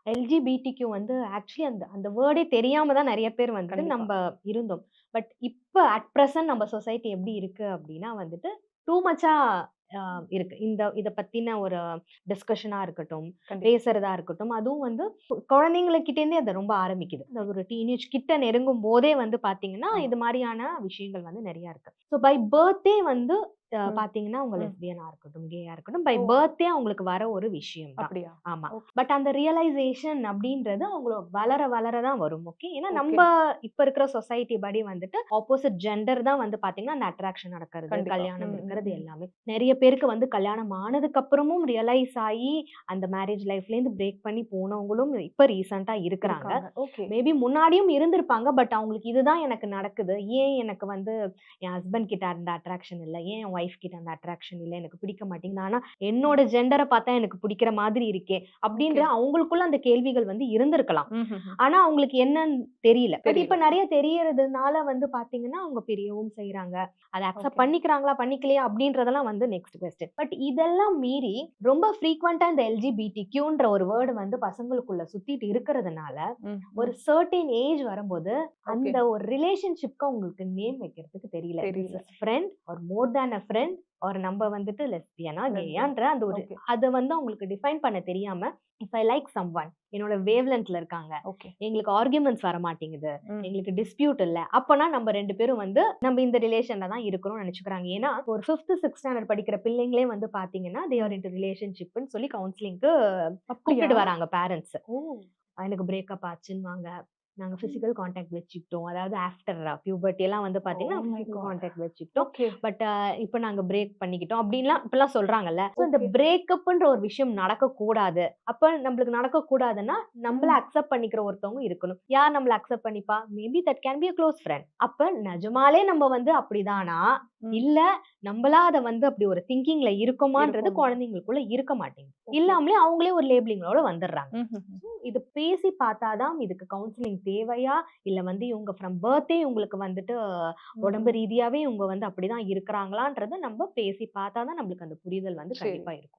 LGBTQ வந்து actually அந்த அந்த வேர்டே தெரியாம தான் நெறைய பேர் வந்துட்டு கண்டிப்பா. நம்ப இருந்தோம். பட் இப்ப அட் பிரசன்ட் நம்ம சொசைட்டி எப்படி இருக்கு அப்படின்னா வந்துட்டு, டூ மச்சா அ இருக்கு. இத பத்தின ஒரு டிஸ்கஷனா இருக்கட்டும், கண்டிப்பா. பேசுறதா இருக்கட்டும், அதுவும் வந்து குழந்தைங்ககிட்டேருந்தே அது ரொம்ப ஆரம்பிக்குது. இந்த ஒரு டீனேஜ் கிட்ட நெருங்கும்போதே வந்து பாத்தீங்கன்னா, ஆமா. இது மாரியான விஷயங்கள் வந்து நெறைய இருக்கு. ஸோ பை பர்த்தே வந்து ம். பாத்தீங்கன்னா, அவங்க ம். லெஸ்பியனா இருக்கட்டும், கேயா இருக்கட்டும், பை ஓ! பர்த்தே அவங்களுக்கு வர ஒரு விஷயம் தான். அப்படியா? ஆமா. ஓகே. பட் அந்த ரியலைசேஷன் அப்படின்றது அவங்கள வளர வளர தான் வரும். ஓகே. ஏன்னா ஓகே. நம்ப இப்ப இருக்கிற சொசைட்டி படி வந்துட்டு ஆப்போசிட் ஜெண்டர் தான் வந்து பாத்தீங்கன்னா, அந்த அட்ராக்ஷன் நடக்கிறது, கண்டிப்பா. கல்யாணம் ம், ம், இருக்கிறது ம். எல்லாமே. நெறைய பேருக்கு வந்து கல்யாணம் ஆனதுக்கு அப்புறமும் ரியலைஸ் ஆயி, அந்த மேரேஜ் லைஃப்லேருந்து பிரேக் பண்ணி போனவங்களும் இப்ப ரீசென்ட்டா இருக்கிறாங்க. இருக்காங்க. ஓகே. மேபி முன்னாடியும் இருந்திருப்பாங்க. பட் அவங்களுக்கு இதுதான் எனக்கு நடக்குது. ஏன் எனக்கு வந்து என் ஹஸ்பண்ட் கிட்ட அந்த அட்ராக்ஷன் இல்ல? ஏன் என் ஒய்ஃப் கிட்ட அந்த அட்ராக்ஷன் இல்ல? எனக்கு பிடிக்க மாட்டேங்குது. ஆனா ம். என்னோட ஜெண்டர பார்த்தா எனக்கு பிடிக்கிற மாதிரி இருக்கே! ஓகே. அப்டின்ற அவங்களுக்குள்ள அந்த கேள்விகள் வந்து இருந்திருக்கலாம். ம்ஹ்ஹ்ம். ஆனா அவங்களுக்கு என்னன்னு தெரியல. பட் தெரியல. இப்ப நெறைய தெரியறதுனால வந்து பார்த்தீங்கன்னா, அவங்க பிரியவும் செய்றாங்க. அத அக்செப்ட் ஓகே. பண்ணிக்கிறாங்களா? பண்ணிக்கலையா? அப்டின்றதெல்லாம் வந்து நெக்ஸ்ட் கொஸ்டின். பட் இதெல்லாம் மீறி ரொம்ப ஃப்ரீக்வென்ட்டா இந்த எல்ஜிபிடிக்யூன்ற ஒரு வேர்ட் வந்து பசங்களுக்குள்ள சுத்திட்டு இருக்கிறதுனால, ம், ஒரு ம். சர்டைன் ஏஜ் வரும்போது, ஓகே. அந்த ஒரு ரிலேஷன்ஷிப்க்கு அவங்களுக்கு நேம் வைக்கிறதுக்கு தெரியல. திஸ் தெரியல. Is friend or more than a friend or நம்ப வந்துட்டு லெஸ்பியனா, லெஸ்பியன். கேயான்ற அந்த ஒரு ஓகே. அத வந்து அவங்களுக்கு டிஃபைன் பண்ண தெரியாம, இஃப் ஐ லைக் சம்ஒன் என்னோட வேவ் லென்த்ல இருக்காங்க. ஓகே. எங்களுக்கு ஆர்குமென்ட்ஸ் வரமாட்டேங்குது. ம். எங்களுக்கு டிஸ்பியூட் இல்ல. அப்பன்னா நம்ம 2 பேரும் வந்து நம்ம இந்த ரிலேஷன்ல தான் இருக்கிறோம்னு நெனச்சுக்கிறாங்க. ஏன்னா, ஒரு 5த், 6த் ஸ்டாண்டர்ட் படிக்கிற பிள்ளைங்களே வந்து பாத்தீங்கன்னா, தே ஆர் ம். இன்டோ ரிலேஷன்ஷிப்ன்னு சொல்லி கவுன்சிலிங்க்கு அப்படியா? கூப்ட்டுட்டு வராங்க பேரண்ட்ஸ். ஓ! எனக்கு பிரேக்கப் ஆச்சுன்னுவாங்க. நாங்க ம். பிசிக்கல் கான்டாக்ட் வச்சுக்கிட்டோம். அதாவது ஆஃப்டர் பியூபர்ட்டி எல்லாம் வந்து ஓ பார்த்தீங்கன்னா, மை பிசிக்கல் காட்! கான்டாக்ட் வச்சுக்கிட்டோம். ஓகே. பட் இப்ப நாங்க பிரேக் பண்ணிக்கிட்டோம். அப்படின்லாம் இப்படிலாம் சொல்றாங்கல்ல. ஸோ இந்த ஓகே. பிரேக்கப்ன்ற ஒரு விஷயம் நடக்கக்கூடாது. அப்ப நம்மளுக்கு நடக்கக்கூடாதுன்னா, நம்மள ம். அக்செப்ட் பண்ணிக்கிற ஒருத்தவங்க இருக்கணும். யார் நம்மள அக்செப்ட் பண்ணிப்பா? Maybe that can be a close friend. அப்ப நிஜமாலே நம்ம வந்து அப்படிதானா? ம். இல்ல நம்பளா அத வந்து அப்படி ஒரு திங்கிங்ல இருக்கோமான்றது இருக்குமா? குழந்தைங்களுக்குள்ள இருக்க மாட்டேங்குது. ஓகே. இல்லாமலே அவங்களே ஒரு லேபிளிங்கோட வந்துர்றாங்க. ம்ஹ்ஹ்ம். ஸோ இது பேசி பார்த்தா தான் இதுக்கு கவுன்சிலிங் தேவையா? இல்ல வந்து இவங்க ஃப்ரம் பர்த்தே இவங்களுக்கு வந்துட்டு ம். உடம்பு ரீதியாவே இவங்க வந்து அப்படிதான் இருக்கிறாங்களான்றத நம்ம பேசி பார்த்தா தான் நம்மளுக்கு அந்த புரிதல் வந்து சரி. கண்டிப்பா இருக்கும்.